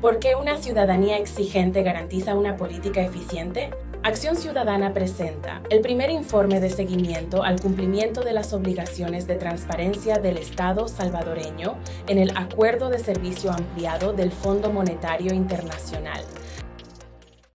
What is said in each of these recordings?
¿Por qué una ciudadanía exigente garantiza una política eficiente? Acción Ciudadana presenta el primer informe de seguimiento al cumplimiento de las obligaciones de transparencia del Estado salvadoreño en el Acuerdo de Servicio Ampliado del Fondo Monetario Internacional.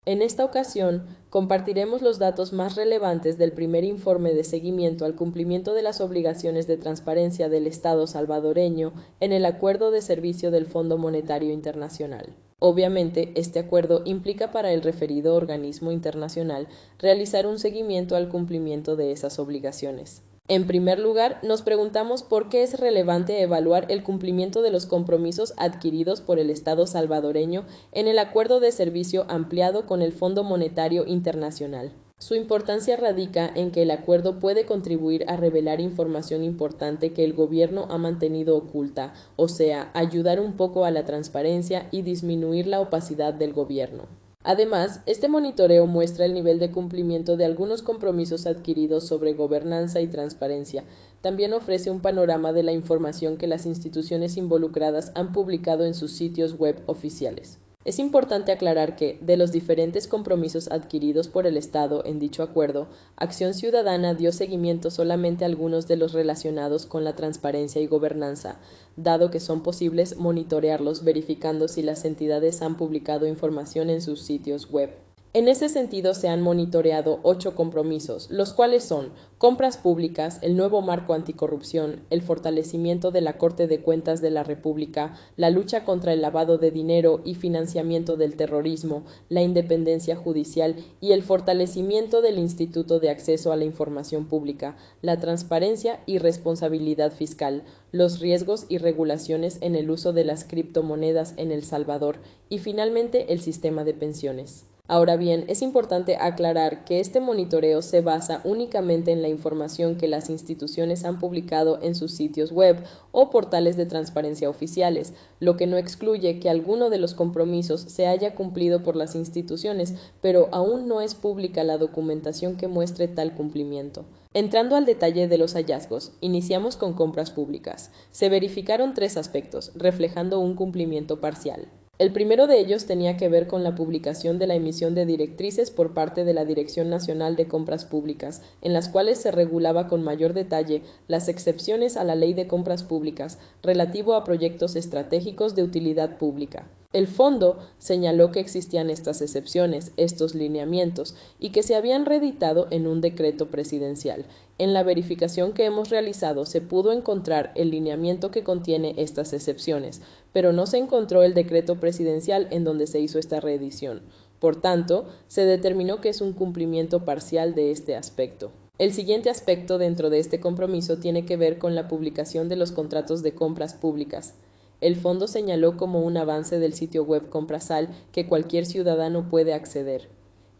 En esta ocasión, compartiremos los datos más relevantes del primer informe de seguimiento al cumplimiento de las obligaciones de transparencia del Estado salvadoreño en el Acuerdo de Servicio del Fondo Monetario Internacional. Obviamente, este acuerdo implica para el referido organismo internacional realizar un seguimiento al cumplimiento de esas obligaciones. En primer lugar, nos preguntamos por qué es relevante evaluar el cumplimiento de los compromisos adquiridos por el Estado salvadoreño en el Acuerdo de Servicio Ampliado con el Fondo Monetario Internacional. Su importancia radica en que el acuerdo puede contribuir a revelar información importante que el gobierno ha mantenido oculta, o sea, ayudar un poco a la transparencia y disminuir la opacidad del gobierno. Además, este monitoreo muestra el nivel de cumplimiento de algunos compromisos adquiridos sobre gobernanza y transparencia. También ofrece un panorama de la información que las instituciones involucradas han publicado en sus sitios web oficiales. Es importante aclarar que, de los diferentes compromisos adquiridos por el Estado en dicho acuerdo, Acción Ciudadana dio seguimiento solamente a algunos de los relacionados con la transparencia y gobernanza, dado que son posibles monitorearlos verificando si las entidades han publicado información en sus sitios web. En ese sentido, se han monitoreado 8 compromisos, los cuales son compras públicas, el nuevo marco anticorrupción, el fortalecimiento de la Corte de Cuentas de la República, la lucha contra el lavado de dinero y financiamiento del terrorismo, la independencia judicial y el fortalecimiento del Instituto de Acceso a la Información Pública, la transparencia y responsabilidad fiscal, los riesgos y regulaciones en el uso de las criptomonedas en El Salvador y finalmente el sistema de pensiones. Ahora bien, es importante aclarar que este monitoreo se basa únicamente en la información que las instituciones han publicado en sus sitios web o portales de transparencia oficiales, lo que no excluye que alguno de los compromisos se haya cumplido por las instituciones, pero aún no es pública la documentación que muestre tal cumplimiento. Entrando al detalle de los hallazgos, iniciamos con compras públicas. Se verificaron 3 aspectos, reflejando un cumplimiento parcial. El primero de ellos tenía que ver con la publicación de la emisión de directrices por parte de la Dirección Nacional de Compras Públicas, en las cuales se regulaba con mayor detalle las excepciones a la Ley de Compras Públicas relativo a proyectos estratégicos de utilidad pública. El fondo señaló que existían estas excepciones, estos lineamientos, y que se habían reeditado en un decreto presidencial. En la verificación que hemos realizado se pudo encontrar el lineamiento que contiene estas excepciones, pero no se encontró el decreto presidencial en donde se hizo esta reedición. Por tanto, se determinó que es un cumplimiento parcial de este aspecto. El siguiente aspecto dentro de este compromiso tiene que ver con la publicación de los contratos de compras públicas. El fondo señaló como un avance del sitio web Comprasal que cualquier ciudadano puede acceder.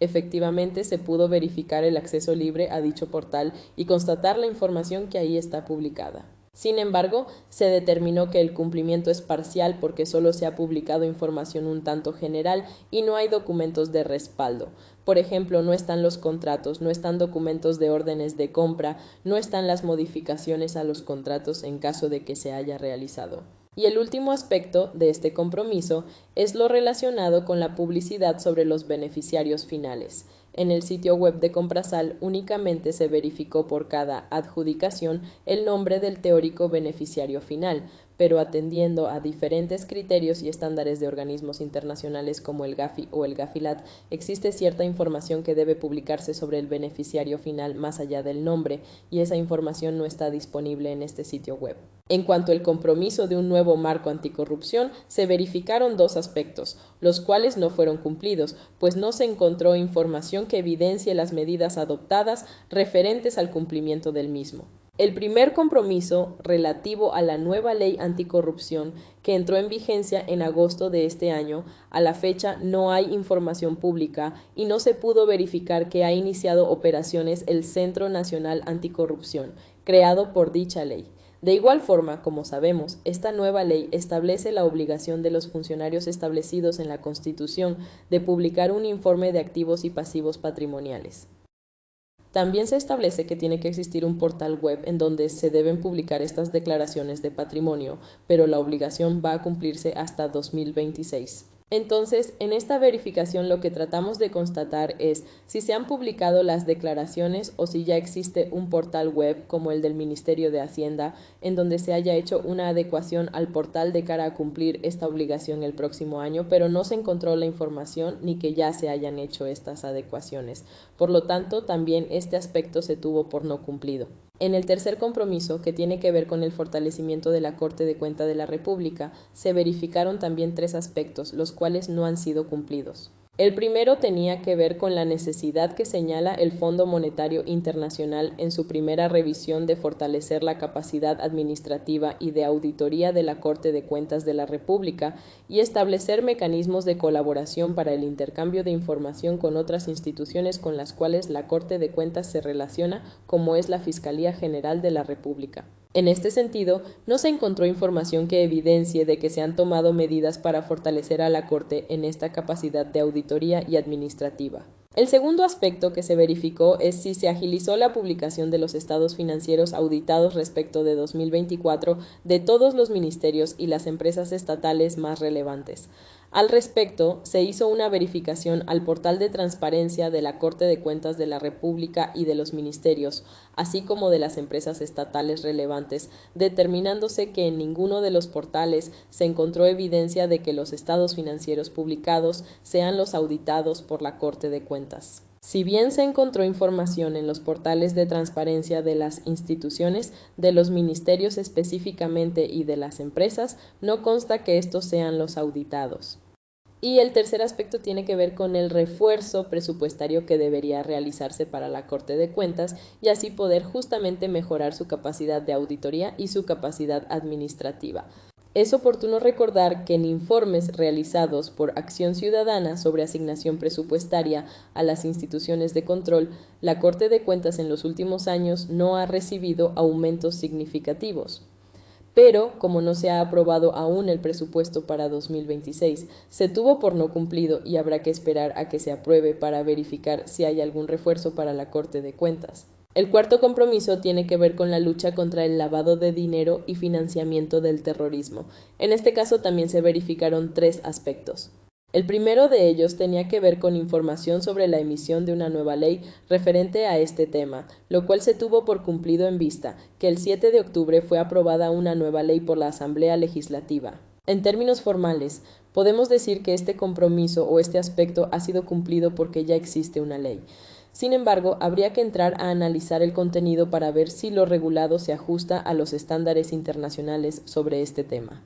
Efectivamente, se pudo verificar el acceso libre a dicho portal y constatar la información que ahí está publicada. Sin embargo, se determinó que el cumplimiento es parcial porque solo se ha publicado información un tanto general y no hay documentos de respaldo. Por ejemplo, no están los contratos, no están documentos de órdenes de compra, no están las modificaciones a los contratos en caso de que se haya realizado. Y el último aspecto de este compromiso es lo relacionado con la publicidad sobre los beneficiarios finales. En el sitio web de Comprasal únicamente se verificó por cada adjudicación el nombre del teórico beneficiario final, pero atendiendo a diferentes criterios y estándares de organismos internacionales como el Gafi o el Gafilat, existe cierta información que debe publicarse sobre el beneficiario final más allá del nombre, y esa información no está disponible en este sitio web. En cuanto al compromiso de un nuevo marco anticorrupción, se verificaron 2 aspectos, los cuales no fueron cumplidos, pues no se encontró información que evidencie las medidas adoptadas referentes al cumplimiento del mismo. El primer compromiso, relativo a la nueva ley anticorrupción, que entró en vigencia en agosto de este año, a la fecha no hay información pública y no se pudo verificar que ha iniciado operaciones el Centro Nacional Anticorrupción, creado por dicha ley. De igual forma, como sabemos, esta nueva ley establece la obligación de los funcionarios establecidos en la Constitución de publicar un informe de activos y pasivos patrimoniales. También se establece que tiene que existir un portal web en donde se deben publicar estas declaraciones de patrimonio, pero la obligación va a cumplirse hasta 2026. Entonces, en esta verificación lo que tratamos de constatar es si se han publicado las declaraciones o si ya existe un portal web como el del Ministerio de Hacienda en donde se haya hecho una adecuación al portal de cara a cumplir esta obligación el próximo año, pero no se encontró la información ni que ya se hayan hecho estas adecuaciones. Por lo tanto, también este aspecto se tuvo por no cumplido. En el tercer compromiso, que tiene que ver con el fortalecimiento de la Corte de Cuentas de la República, se verificaron también tres aspectos, los cuales no han sido cumplidos. El primero tenía que ver con la necesidad que señala el Fondo Monetario Internacional en su primera revisión de fortalecer la capacidad administrativa y de auditoría de la Corte de Cuentas de la República y establecer mecanismos de colaboración para el intercambio de información con otras instituciones con las cuales la Corte de Cuentas se relaciona, como es la Fiscalía General de la República. En este sentido, no se encontró información que evidencie de que se han tomado medidas para fortalecer a la Corte en esta capacidad de auditoría y administrativa. El segundo aspecto que se verificó es si se agilizó la publicación de los estados financieros auditados respecto de 2024 de todos los ministerios y las empresas estatales más relevantes. Al respecto, se hizo una verificación al portal de transparencia de la Corte de Cuentas de la República y de los ministerios, así como de las empresas estatales relevantes, determinándose que en ninguno de los portales se encontró evidencia de que los estados financieros publicados sean los auditados por la Corte de Cuentas. Si bien se encontró información en los portales de transparencia de las instituciones, de los ministerios específicamente y de las empresas, no consta que estos sean los auditados. Y el tercer aspecto tiene que ver con el refuerzo presupuestario que debería realizarse para la Corte de Cuentas y así poder justamente mejorar su capacidad de auditoría y su capacidad administrativa. Es oportuno recordar que en informes realizados por Acción Ciudadana sobre asignación presupuestaria a las instituciones de control, la Corte de Cuentas en los últimos años no ha recibido aumentos significativos. Pero, como no se ha aprobado aún el presupuesto para 2026, se tuvo por no cumplido y habrá que esperar a que se apruebe para verificar si hay algún refuerzo para la Corte de Cuentas. El cuarto compromiso tiene que ver con la lucha contra el lavado de dinero y financiamiento del terrorismo. En este caso también se verificaron tres aspectos. El primero de ellos tenía que ver con información sobre la emisión de una nueva ley referente a este tema, lo cual se tuvo por cumplido en vista que el 7 de octubre fue aprobada una nueva ley por la Asamblea Legislativa. En términos formales, podemos decir que este compromiso o este aspecto ha sido cumplido porque ya existe una ley. Sin embargo, habría que entrar a analizar el contenido para ver si lo regulado se ajusta a los estándares internacionales sobre este tema.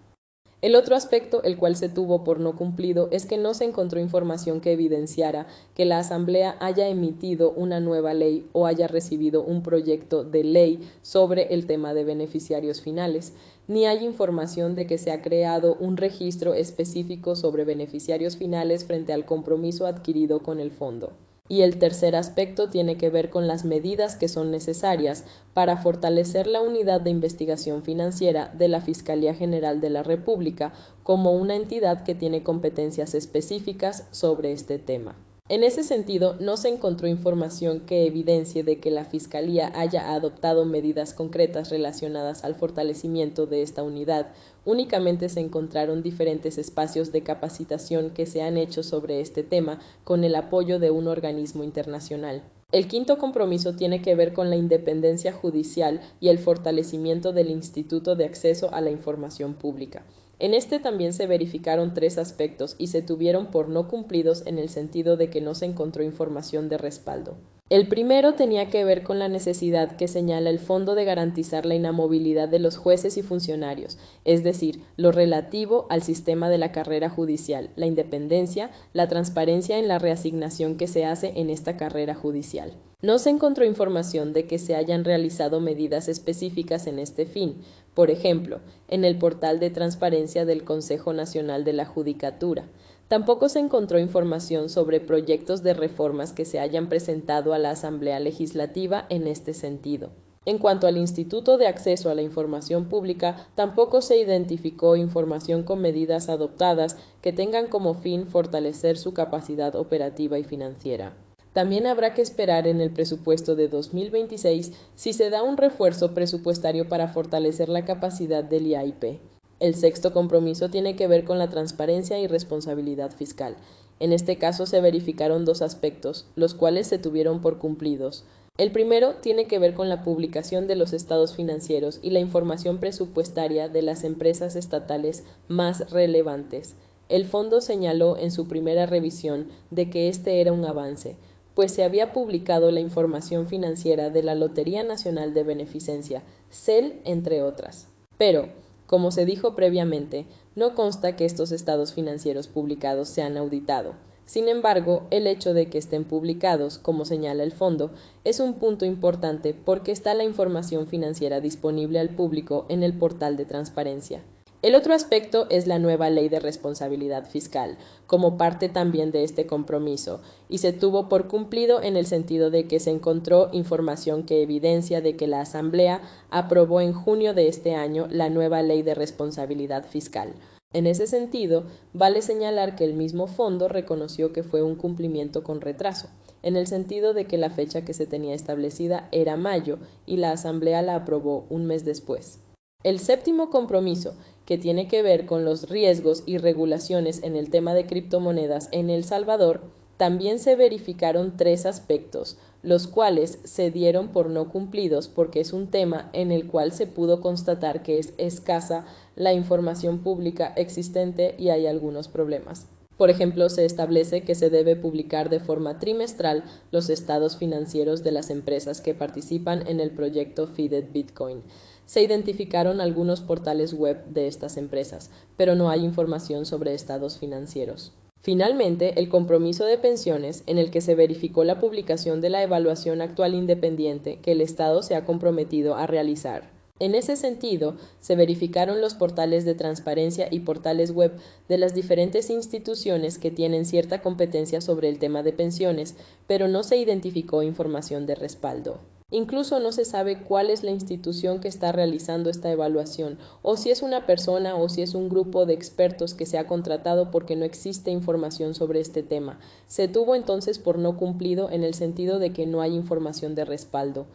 El otro aspecto, el cual se tuvo por no cumplido, es que no se encontró información que evidenciara que la Asamblea haya emitido una nueva ley o haya recibido un proyecto de ley sobre el tema de beneficiarios finales, ni hay información de que se ha creado un registro específico sobre beneficiarios finales frente al compromiso adquirido con el fondo. Y el tercer aspecto tiene que ver con las medidas que son necesarias para fortalecer la unidad de investigación financiera de la Fiscalía General de la República como una entidad que tiene competencias específicas sobre este tema. En ese sentido, no se encontró información que evidencie de que la Fiscalía haya adoptado medidas concretas relacionadas al fortalecimiento de esta unidad. Únicamente se encontraron diferentes espacios de capacitación que se han hecho sobre este tema con el apoyo de un organismo internacional. El quinto compromiso tiene que ver con la independencia judicial y el fortalecimiento del Instituto de Acceso a la Información Pública. En este también se verificaron tres aspectos y se tuvieron por no cumplidos en el sentido de que no se encontró información de respaldo. El primero tenía que ver con la necesidad que señala el fondo de garantizar la inamovilidad de los jueces y funcionarios, es decir, lo relativo al sistema de la carrera judicial, la independencia, la transparencia en la reasignación que se hace en esta carrera judicial. No se encontró información de que se hayan realizado medidas específicas en este fin. Por ejemplo, en el portal de transparencia del Consejo Nacional de la Judicatura. Tampoco se encontró información sobre proyectos de reformas que se hayan presentado a la Asamblea Legislativa en este sentido. En cuanto al Instituto de Acceso a la Información Pública, tampoco se identificó información con medidas adoptadas que tengan como fin fortalecer su capacidad operativa y financiera. También habrá que esperar en el presupuesto de 2026 si se da un refuerzo presupuestario para fortalecer la capacidad del IAIP. El sexto compromiso tiene que ver con la transparencia y responsabilidad fiscal. En este caso se verificaron dos aspectos, los cuales se tuvieron por cumplidos. El primero tiene que ver con la publicación de los estados financieros y la información presupuestaria de las empresas estatales más relevantes. El fondo señaló en su primera revisión de que este era un avance, pues se había publicado la información financiera de la Lotería Nacional de Beneficencia, CEL, entre otras. Pero, como se dijo previamente, no consta que estos estados financieros publicados se han auditado. Sin embargo, el hecho de que estén publicados, como señala el fondo, es un punto importante porque está la información financiera disponible al público en el portal de transparencia. El otro aspecto es la nueva ley de responsabilidad fiscal, como parte también de este compromiso, y se tuvo por cumplido en el sentido de que se encontró información que evidencia de que la Asamblea aprobó en junio de este año la nueva ley de responsabilidad fiscal. En ese sentido, vale señalar que el mismo fondo reconoció que fue un cumplimiento con retraso, en el sentido de que la fecha que se tenía establecida era mayo y la Asamblea la aprobó un mes después. El séptimo compromiso, que tiene que ver con los riesgos y regulaciones en el tema de criptomonedas en El Salvador, también se verificaron tres aspectos, los cuales se dieron por no cumplidos porque es un tema en el cual se pudo constatar que es escasa la información pública existente y hay algunos problemas. Por ejemplo, se establece que se debe publicar de forma trimestral los estados financieros de las empresas que participan en el proyecto Fided Bitcoin. Se identificaron algunos portales web de estas empresas, pero no hay información sobre estados financieros. Finalmente, el compromiso de pensiones, en el que se verificó la publicación de la evaluación actual independiente que el Estado se ha comprometido a realizar. En ese sentido, se verificaron los portales de transparencia y portales web de las diferentes instituciones que tienen cierta competencia sobre el tema de pensiones, pero no se identificó información de respaldo. Incluso no se sabe cuál es la institución que está realizando esta evaluación, o si es una persona o si es un grupo de expertos que se ha contratado porque no existe información sobre este tema. Se tuvo entonces por no cumplido en el sentido de que no hay información de respaldo.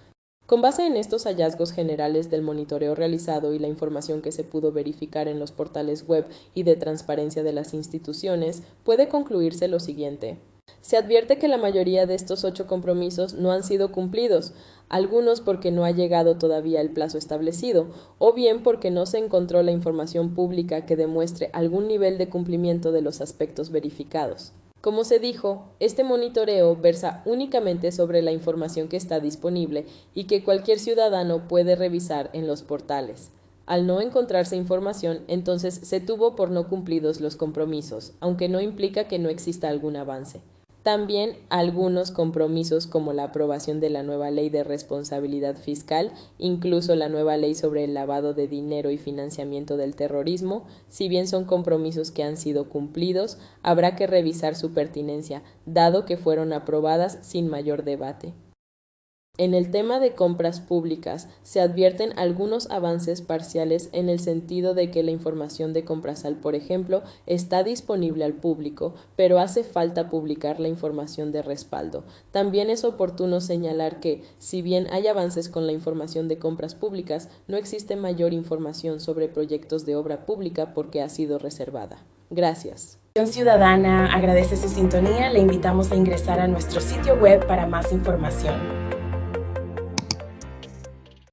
Con base en estos hallazgos generales del monitoreo realizado y la información que se pudo verificar en los portales web y de transparencia de las instituciones, puede concluirse lo siguiente. Se advierte que la mayoría de estos 8 compromisos no han sido cumplidos, algunos porque no ha llegado todavía el plazo establecido, o bien porque no se encontró la información pública que demuestre algún nivel de cumplimiento de los aspectos verificados. Como se dijo, este monitoreo versa únicamente sobre la información que está disponible y que cualquier ciudadano puede revisar en los portales. Al no encontrarse información, entonces se tuvo por no cumplidos los compromisos, aunque no implica que no exista algún avance. También algunos compromisos como la aprobación de la nueva ley de responsabilidad fiscal, incluso la nueva ley sobre el lavado de dinero y financiamiento del terrorismo, si bien son compromisos que han sido cumplidos, habrá que revisar su pertinencia, dado que fueron aprobadas sin mayor debate. En el tema de compras públicas, se advierten algunos avances parciales en el sentido de que la información de Comprasal, por ejemplo, está disponible al público, pero hace falta publicar la información de respaldo. También es oportuno señalar que, si bien hay avances con la información de compras públicas, no existe mayor información sobre proyectos de obra pública porque ha sido reservada. Gracias. Acción Ciudadana agradece su sintonía. Le invitamos a ingresar a nuestro sitio web para más información.